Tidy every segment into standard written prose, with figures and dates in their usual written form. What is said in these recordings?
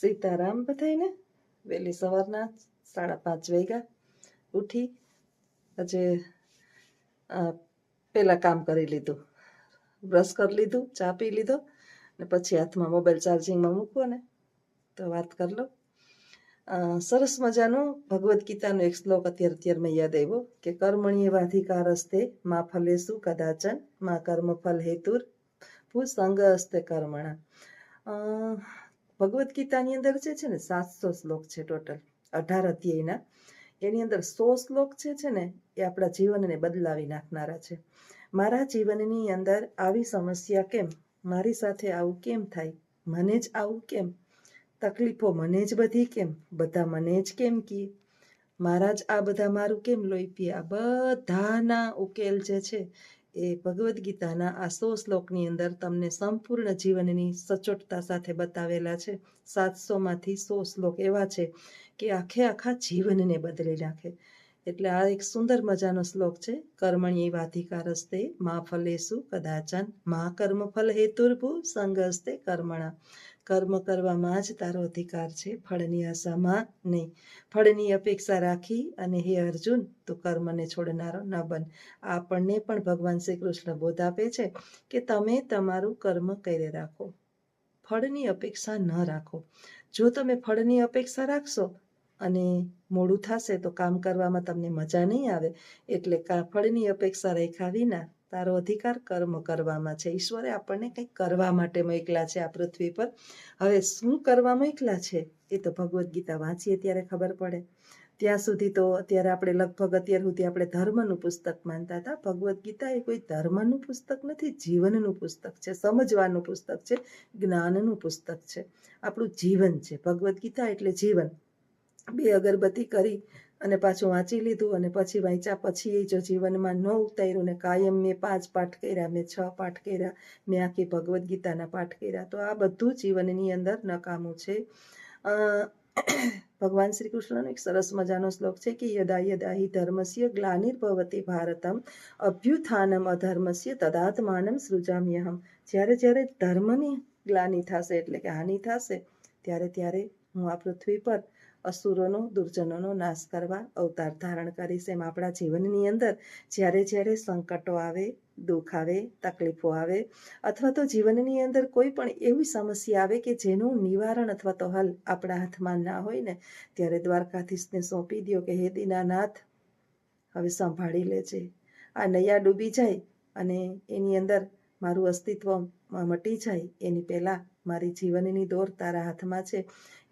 સીતારામ બધાયને વહેલી સવારના 5:30 વાગ્યા ઉઠી આજે પહેલાં કામ કરી લીધું, બ્રશ કરી લીધું, ચા પી લીધો ને પછી હાથમાં મોબાઈલ ચાર્જિંગમાં મૂકવો ને તો વાત કરી લો. સરસ મજાનો ભગવદ્ ગીતાનો એક શ્લોક અત્યારે મેં યાદ આવ્યો કે કર્મણ્યેવાધિકારસ્તે મા ફલેષુ કદાચન મા કર્મફલ હેતુર સંગ હસ્તે કર્મણા. ભગવદ્ ગીતાની અંદર જે છે ને 700 શ્લોક છે ટોટલ, 18 અધ્યાયના. એની અંદર 100 શ્લોક છે ને એ આપણા જીવનને બદલાવી નાખનારા છે. મારા જીવનની અંદર આવી સમસ્યા કેમ, મારી સાથે આવું કેમ થાય, મને જ આવું કેમ, તકલીફો મને જ બધી કેમ, બધા મને જ કેમ કહે, મારા જ આ બધા મારું કેમ લોહી પીએ, આ બધાના ઉકેલ જે છે એ ભગવદ્ ગીતાના આ 100 શ્લોકની અંદર તમને સંપૂર્ણ જીવનની સચોટતા સાથે બતાવેલા છે. 700માંથી 100 શ્લોક એવા છે કે આખા જીવનને બદલી નાખે. એટલે આ એક સુંદર મજાનો શ્લોક છે. કર્મણ્યેવાધિકારસ્તે મા ફલેષુ કદાચન મા કર્મફલ હેતુર્ભુ સંગસ્તે કર્મણા. કર્મ કરવામાં જ તારો અધિકાર છે, ફળની આશામાં નહીં. ફળની અપેક્ષા રાખી અને હે અર્જુન તું કર્મને છોડનારો ન બન. આપણને પણ ભગવાન શ્રી કૃષ્ણ બોધ આપે છે કે તમે તમારું કર્મ કરી રાખો, ફળની અપેક્ષા ન રાખો. જો તમે ફળની અપેક્ષા રાખશો અને મોડું થશે તો કામ કરવામાં તમને મજા નહીં આવે. એટલે ફળની અપેક્ષા રાખ્યા વિના તારો અધિકાર કર્મ કરવામાં છે. ઈશ્વરે આપણને કંઈક કરવા માટે મોકલા છે આ પૃથ્વી પર. હવે શું કરવા મોકલા છે એ તો ભગવદ્ ગીતા વાંચીએ ત્યારે ખબર પડે. ત્યાં સુધી તો અત્યારે અત્યાર સુધી આપણે ધર્મનું પુસ્તક માનતા હતા. ભગવદ્ ગીતા એ કોઈ ધર્મનું પુસ્તક નથી, જીવનનું પુસ્તક છે, સમજવાનું પુસ્તક છે, જ્ઞાનનું પુસ્તક છે, આપણું જીવન છે. ભગવદ્ ગીતા એટલે જીવન. 2 અગરબત્તી કરી અને પાછું વાંચી લીધું અને પછી વાંચ્યા પછી એ જો જીવનમાં ન ઉતાર્યું ને કાયમ મેં 5 પાઠ કર્યા, મેં 6 પાઠ કર્યા, મેં આખી ભગવદ્ ગીતાના પાઠ કર્યા, તો આ બધું જીવનની અંદર નકામું છે. ભગવાન શ્રી કૃષ્ણનો એક સરસ મજાનો શ્લોક છે કે યદા યદા હિ ધર્મસ્ય ગ્લાનિર્ભવતિ ભારતમ અભ્યુત્થાનમ અધર્મસ્ય તદાત્માનમ સૃજામ્યહમ. જ્યારે ધર્મની ગ્લાનિ થશે એટલે કે હાનિ થશે ત્યારે હું આ પૃથ્વી પર અસુરોનો, દુર્જનોનો નાશ કરવા અવતાર ધારણ કરીશ. એમ આપણા જીવનની અંદર જ્યારે સંકટો આવે, દુઃખ આવે, તકલીફો આવે, અથવા તો જીવનની અંદર કોઈ પણ એવી સમસ્યા આવે કે જેનું નિવારણ અથવા તો હલ આપણા હાથમાં ના હોય ને, ત્યારે દ્વારકાધીશને સોંપી દો કે હે દીનાનાથ હવે સંભાળી લેજે. આ નૈયા ડૂબી જાય અને એની અંદર મારું અસ્તિત્વ મટી જાય એની પહેલાં મારી જીવનની દોર તારા હાથમાં છે,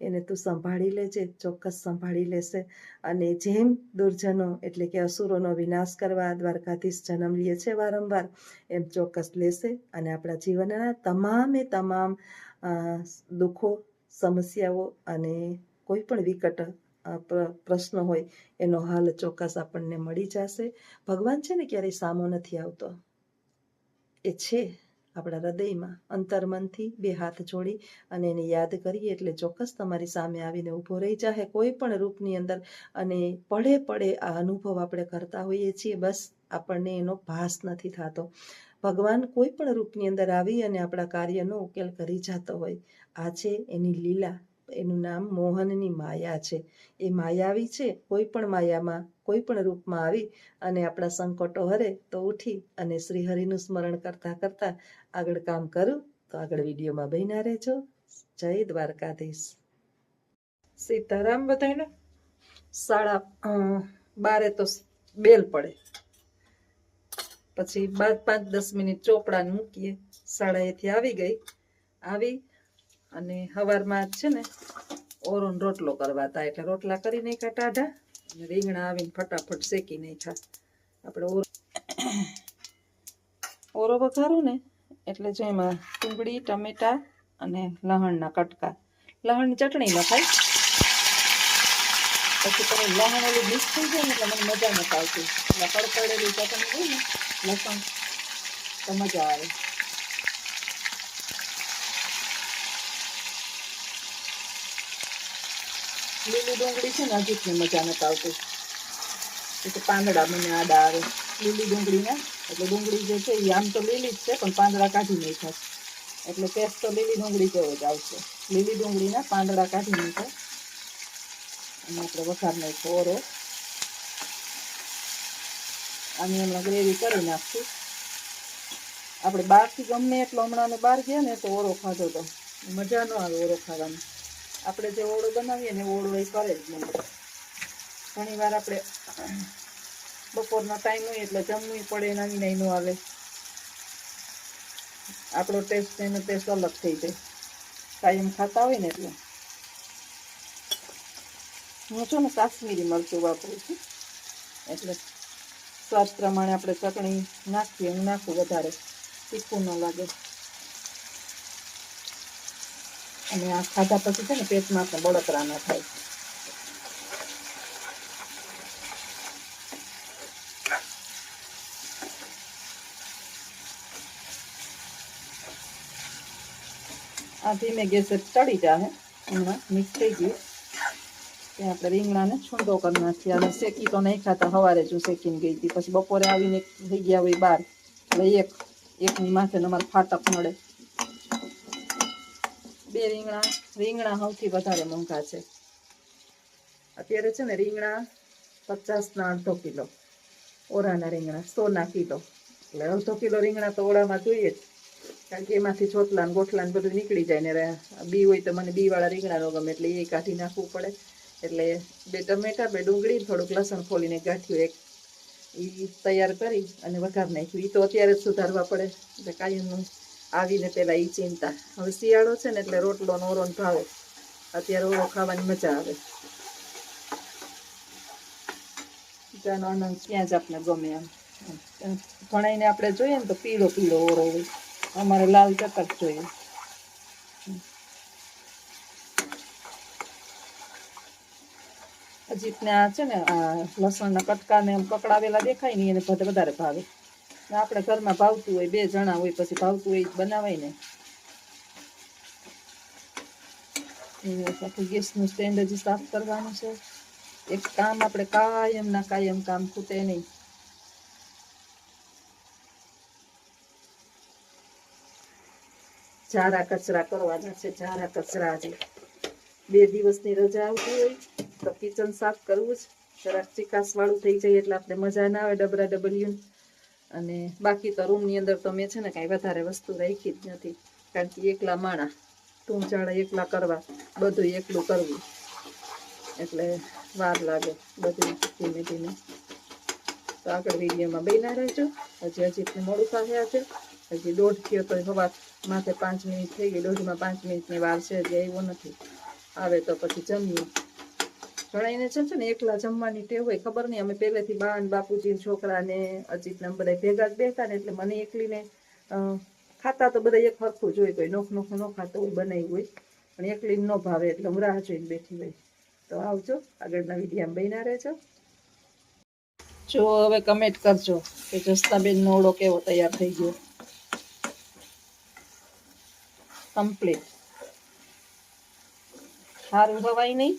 એને તું સંભાળી લેજે. ચોક્કસ સંભાળી લેશે. અને જેમ દુર્જનો એટલે કે અસુરોનો વિનાશ કરવા દ્વારકાધીશ જન્મ લે છે વારંવાર, એમ ચોક્કસ લેશે અને આપણા જીવનના તમામ દુઃખો, સમસ્યાઓ અને કોઈ પણ વિકટ પ્રશ્ન હોય એનો હલ ચોક્કસ આપણને મળી જશે. ભગવાન છે ને ક્યારેય સામો નથી આવતો, એ છે આપણા હૃદયમાં. અંતર્મનથી 2 હાથ જોડી અને એને યાદ કરીએ એટલે ચોક્કસ તમારી સામે આવીને ઊભો રહી જાય કોઈ પણ રૂપની અંદર. અને પડે આ અનુભવ આપણે કરતા હોઈએ છીએ, બસ આપણને એનો ભાસ નથી થતો. ભગવાન કોઈ પણ રૂપની અંદર આવી અને આપણા કાર્યનો ઉકેલ કરી જતો હોય. આ છે એની લીલા, એનું નામ મોહનની માયા છે. એ માયાવી છે. કોઈ પણ માયામાં, કોઈ પણ રૂપમાં આવી અને આપણા સંકટો હરે તો ઉઠી અને શ્રીહરિનું સ્મરણ કરતા આગળ કામ કરું. તો આગળ વિડીયોમાં બન્યા રહેજો. જય દ્વારકાધીશ. સીતારામ બધાયને. 12:30 તો બેલ પડે, પછી 5-10 મિનિટ ચોપડાને મૂકીએ. 1:30 આવી અને સવારમાં છે ને ઓરોનો રોટલો કરવા હતા એટલે રોટલા કરી નાખ્યા ટાઢા અને રીંગણા આવીને ફટાફટ શેકી નાખ્યા. આપણે ઓરો વઘારું ને એટલે જો એમાં ડુંગળી, ટમેટા અને લસણના કટકા. લસણની ચટણી નખાય. પછી તમે લસણ ઓલું મિક્સ થઈ જાય ને એટલે મને મજા નથી આવતી. એટલે કડકડેલી ચટણી હોય ને લસણ તો મજા આવે. લીલી ડુંગળી છે ને હજી મજા નથી આવતી, એટલે પાંદડા મને આડા આવે લીલી ડુંગળીના. એટલે ડુંગળી જે છે એ આમ તો લીલી જ છે પણ પાંદડા કાઢી નાખ્યા છે એટલે ટેસ્ટ તો લીલી ડુંગળી જેવો જ આવશે. લીલી ડુંગળીના પાંદડા કાઢી નાખ્યા અને આપણે વઘાર નાખ્યો ઓરો. આની હમણાં ગ્રેવી કરી નાખશું. આપણે બહારથી ગમે એટલો હમણાં અમે બહાર ગયા ને તો ઓરો ખાધો તો મજા ન આવે ઓરો ખાવાની. આપણે જે ઓળો બનાવીએ ને ઓળો એ કરે જ નહીં. ઘણી વાર આપણે બપોરનો ટાઈમ હોય એટલે જમવું પડે એના વિના ન આવે. આપણો ટેસ્ટ એનો ટેસ્ટ અલગ થઈ જાય કાયમ ખાતા હોય ને એટલે. હું છું ને કાશ્મીરી મરચું વાપરું છું એટલે સ્વાદ પ્રમાણે આપણે ચટણી નાખીએ. હું નાખું વધારે, તીખું ન લાગે. અને આ ખાધા પછી છે ને પેટમાં આપણે બળતરા ન થાય. આ ધીમે ગેસે ચડી જાય. હમણાં મિક્સ થઈ ગયું ત્યાં આપણે રીંગણાને છૂંદો કરી નાખીએ. અને શેકી તો નહીં ખાતા, સવારે જ હું શેકીને ગઈ હતી. પછી બપોરે આવીને થઈ ગયા હોય બહાર એટલે એકની માથે અમારે ફાટક મળે. બે રીંગણા સૌથી વધારે મોંઘા છે અત્યારે છે ને. રીંગણા 50ના અડધો કિલો, ઓરાના રીંગણા 100ના કિલો. એટલે અડધો કિલો રીંગણા તો ઓળામાં જોઈએ જ, કારણ કે એમાંથી ચોટલા ગોઠલા બધું નીકળી જાય ને. બી હોય તો મને બીવાળા રીંગણા ન ગમે એટલે એ કાઢી નાખવું પડે. એટલે 2 ટમેટા, 2 ડુંગળી, થોડુંક લસણ ફોલીને ગાંઠ્યું એક એ તૈયાર કરી અને વઘાર નાખ્યું. એ તો અત્યારે જ સુધારવા પડે એટલે કાયમનું આવીને પેલા એ ચિંતા. હવે શિયાળો છે ને એટલે રોટલો ઓરો ભાવે. અત્યારે ઓરો ખાવાની મજા આવે. જાનો આનંદ ત્યાં જ આપણે ગમે એમ. ઘણાઈને આપણે જોઈએ ને તો પીળો પીળો ઓરો હોય, અમારે લાલ ચટક જોઈએ. અજીતને આ છે ને આ લસણના કટકાને એમ કકડાવેલા દેખાય ને એને વધારે ભાવે. આપણે ઘરમાં ભાવતું હોય, 2 જણા હોય પછી ભાવતું હોય બનાવાય ને. ગેસનું સ્ટેન્ડ હજી સાફ કરવાનું છે. એક કામ આપણે કાયમ કામ ખૂટે નહીં. ઝારા કચરા કરવાના છે. ઝારા કચરા હજી 2 દિવસની રજા આવતી હોય તો કિચન સાફ કરવું જ. જરાક ચીકાસ વાળું થઈ જાય એટલે આપણે મજા ના આવે ડબરા ડબલ્યું. અને બાકી તો રૂમની અંદર તો મેં છે ને કાંઈ વધારે વસ્તુ રાખી જ નથી, કારણ કે એકલા માણા ધૂમચાળા એકલા કરવા, બધું એકલું કરવું એટલે વાર લાગે બધું ધીમે ધીમે. તો આગળ વિડીયોમાં બન્યા રહેજો. હજી મોડું થાય છે. હજી 1:30 થયો તો સવાર માથે 5 મિનિટ થઈ ગઈ. 1:30માં 5 મિનિટની વાર છે, હજી આવ્યો નથી. આવે તો પછી જમીએ. ઘણાઈને છે ને એકલા જમવાની ટેવ હોય, ખબર નહીં. અમે પહેલેથી બા ને બાપુજી છોકરાને અજીતને બધા ભેગા જ બેઠા ને એટલે મને એકલીને ખાતા તો બધા એક હરખું જ હોય. કોઈ નોખ ન ખાતો હોય બનાવ્યું હોય, પણ એકલી ન ભાવે એટલે હું રાહ જોઈને બેઠી હોય. તો આવજો, આગળના વિડીયોમાં બન્યા રહેજો. જો હવે કમેન્ટ કરજો કે જસનાબેનનો ઓળો કેવો તૈયાર થઈ ગયો. કમ્પ્લીટ. સારું હવાય નહીં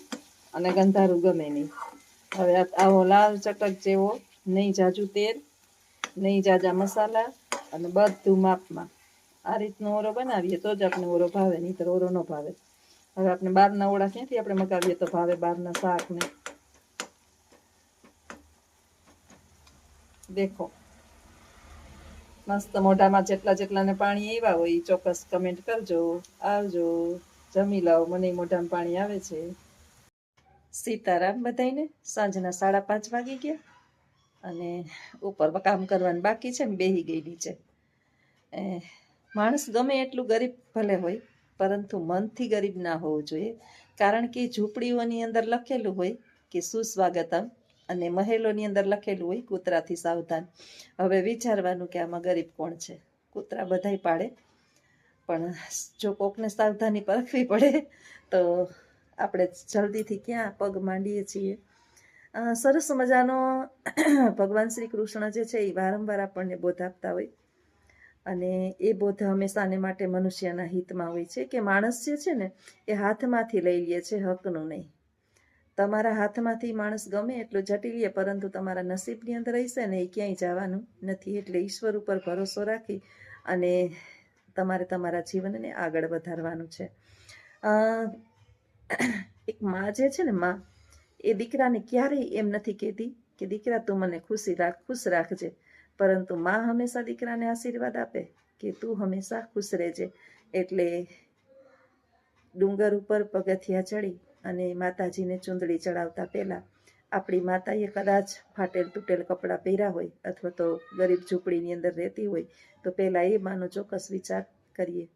અને ગંધારું ગમે નહીં. હવે આવો લાલ ચટક જેવો, નહીં જાજુ તેલ, નહીં જાજા મસાલા અને બધું માપમાં. આ રીતનો ઓરો બનાવીએ તો જ આપણે ઓરો ભાવે, નહીં તો ઓરો ન ભાવે. હવે આપણે બહારના ઓળા ક્યાંથી આપણે મગાવીએ તો ભાવે, બહારના શાકને. દેખો મસ્ત મોઢામાં જેટલાને પાણી આવ્યા હોય એ ચોક્કસ કમેન્ટ કરજો. આવજો, જમી લાવો, મને મોઢામાં પાણી આવે છે. સીતારામ બધાઈને. સાંજના 5:30 વાગી ગયા અને ઉપર કામ કરવાનું બાકી છે ને બેહી ગઈ નીચે. માણસ ગમે એટલું ગરીબ ભલે હોય, પરંતુ મનથી ગરીબ ના હોવું જોઈએ. કારણ કે ઝૂંપડીઓની અંદર લખેલું હોય કે સુસ્વાગતમ, અને મહેલોની અંદર લખેલું હોય કૂતરાથી સાવધાન. હવે વિચારવાનું કે આમાં ગરીબ કોણ છે. કૂતરા બધાય પાડે, પણ જો કોકને સાવધાની પરખવી પડે તો આપણે જલ્દીથી ક્યાં પગ માંડીએ છીએ. સરસ મજાનો ભગવાન શ્રી કૃષ્ણ જે છે એ વારંવાર આપણને બોધ આપતા હોય, અને એ બોધ હંમેશાને માટે મનુષ્યના હિતમાં હોય છે. કે માણસ જે છે ને એ હાથમાંથી લઈ લે છે, હકનું નહીં. તમારા હાથમાંથી માણસ ગમે એટલો જટી લે, પરંતુ તમારા નસીબની અંદર રહેશે ને એ ક્યાંય જવાનું નથી. એટલે ઈશ્વર ઉપર ભરોસો રાખી અને તમારે તમારા જીવનને આગળ વધારવાનું છે. અ, એક માં જે છે ને માં, એ દીકરાને ક્યારેય એમ નથી કહેતી કે દીકરા તું મને ખુશ રાખજે, પરંતુ માં હંમેશા દીકરાને આશીર્વાદ આપે કે તું હંમેશા ખુશ રહેજે. એટલે ડુંગર ઉપર પગથિયા ચડી અને માતાજીને ચૂંદડી ચડાવતા પહેલા આપણી માતાએ કદાચ ફાટેલ તૂટેલ કપડાં પહેર્યા હોય અથવા તો ગરીબ ઝૂંપડીની અંદર રહેતી હોય તો પહેલા એ માનો ચોક્કસ વિચાર કરીએ.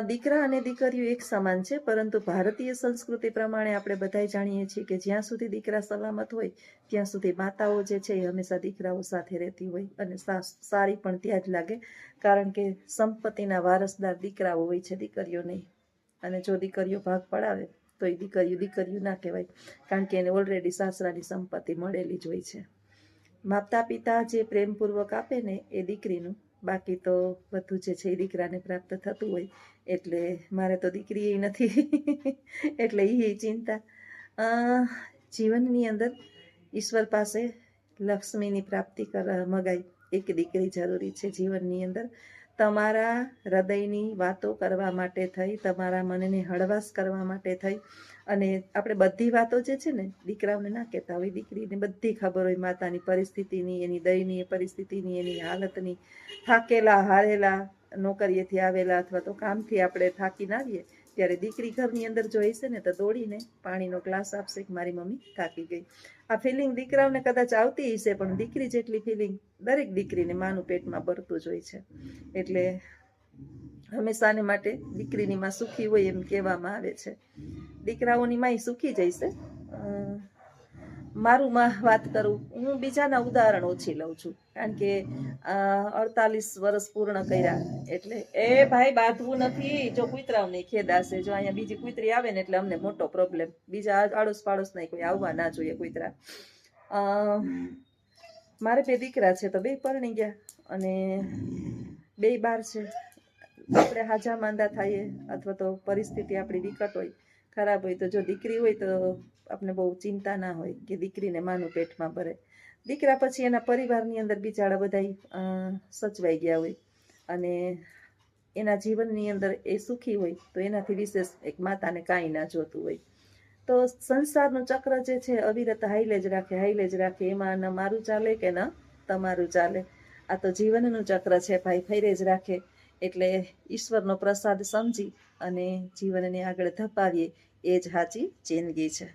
દીકરા અને દીકરીઓ એક સમાન છે, પરંતુ ભારતીય સંસ્કૃતિ પ્રમાણે આપણે બધા જાણીએ છીએ કે જ્યાં સુધી દીકરા સલામત હોય ત્યાં સુધી માતાઓ જે છે એ હંમેશા દીકરાઓ સાથે રહેતી હોય, અને સારી પણ ત્યાં જ લાગે, કારણ કે સંપત્તિના વારસદાર દીકરાઓ હોય છે, દીકરીઓ નહીં. અને જો દીકરીઓ ભાગ પડાવે તો એ દીકરીઓ ના કહેવાય, કારણ કે એને ઓલરેડી સાસરાની સંપત્તિ મળેલી જ હોય છે. માતા પિતા જે પ્રેમપૂર્વક આપે ને એ દીકરીનું, બાકી તો બધું જે છે એ દીકરાને પ્રાપ્ત થતું હોય. એટલે મારે તો દીકરી નથી એટલે એ ચિંતા. જીવનની અંદર ઈશ્વર પાસે લક્ષ્મીની પ્રાપ્તિ મગાય એક દીકરી જરૂરી છે જીવનની અંદર. તમારા હૃદયની વાતો કરવા માટે થઈ, તમારા મનને હળવાશ કરવા માટે થઈ. અને આપણે બધી વાતો જે છે ને દીકરાઓને ના કહેતા હોય, દીકરીને બધી ખબર હોય માતાની પરિસ્થિતિની, એની દયનીય પરિસ્થિતિની, એની હાલતની. થાકેલા હારેલા નોકરીએથી આવેલા અથવા તો કામથી આપણે થાકીને આવીએ ત્યારે દીકરી ઘરની અંદર જોઈ છે ને તો દોડીને પાણીનો ગ્લાસ આપશે કે મારી મમ્મી થાકી ગઈ. આ ફિલિંગ દીકરાઓને કદાચ આવતી હશે, પણ દીકરી જેટલી ફિલિંગ દરેક દીકરીને માનું પેટમાં ભરતું જ હોય છે. એટલે હંમેશાને માટે દીકરીની માં સુખી હોય એમ કહેવામાં આવે છે. દીકરાઓની માય સુખી જઈશે. મારું માં વાત કરું, હું બીજાના ઉદાહરણ ઓછી લઉં છું, કારણ કે 48 વર્ષ પૂર્ણ કર્યા એટલે એ ભાઈ બાંધવું નથી. જો કૂતરાઓને ખેદાશે, જો અહીંયા બીજી કૂતરી આવે ને એટલે અમને મોટો પ્રોબ્લેમ. બીજા આડોશ પાડોશ નહીં કોઈ આવવા ના જોઈએ કૂતરા. મારે 2 દીકરા છે તો 2 પરણી ગયા અને 2 બાર છે. આપણે હાજા માંદા થઈએ અથવા તો પરિસ્થિતિ આપણી વિકટ હોય, ખરાબ હોય, તો જો દીકરી હોય તો આપણે બહુ ચિંતા ના હોય કે દીકરીને માનું પેટમાં ભરે. દીકરા પછી એના પરિવારની અંદર બિચારા બધા સચવાઈ ગયા હોય અને એના જીવનની અંદર એ સુખી હોય તો એનાથી વિશેષ એક માતાને કાંઈ ના જોતું હોય. તો સંસારનું ચક્ર જે છે અવિરત હાઈલે જ રાખે. એમાં ન મારું ચાલે કે ન તમારું ચાલે. આ તો જીવનનું ચક્ર છે ભાઈ, ફેરે જ રાખે. એટલે ઈશ્વરનો પ્રસાદ સમજી અને જીવનને આગળ ધપાવીએ એ જ સાચી જિંદગી છે.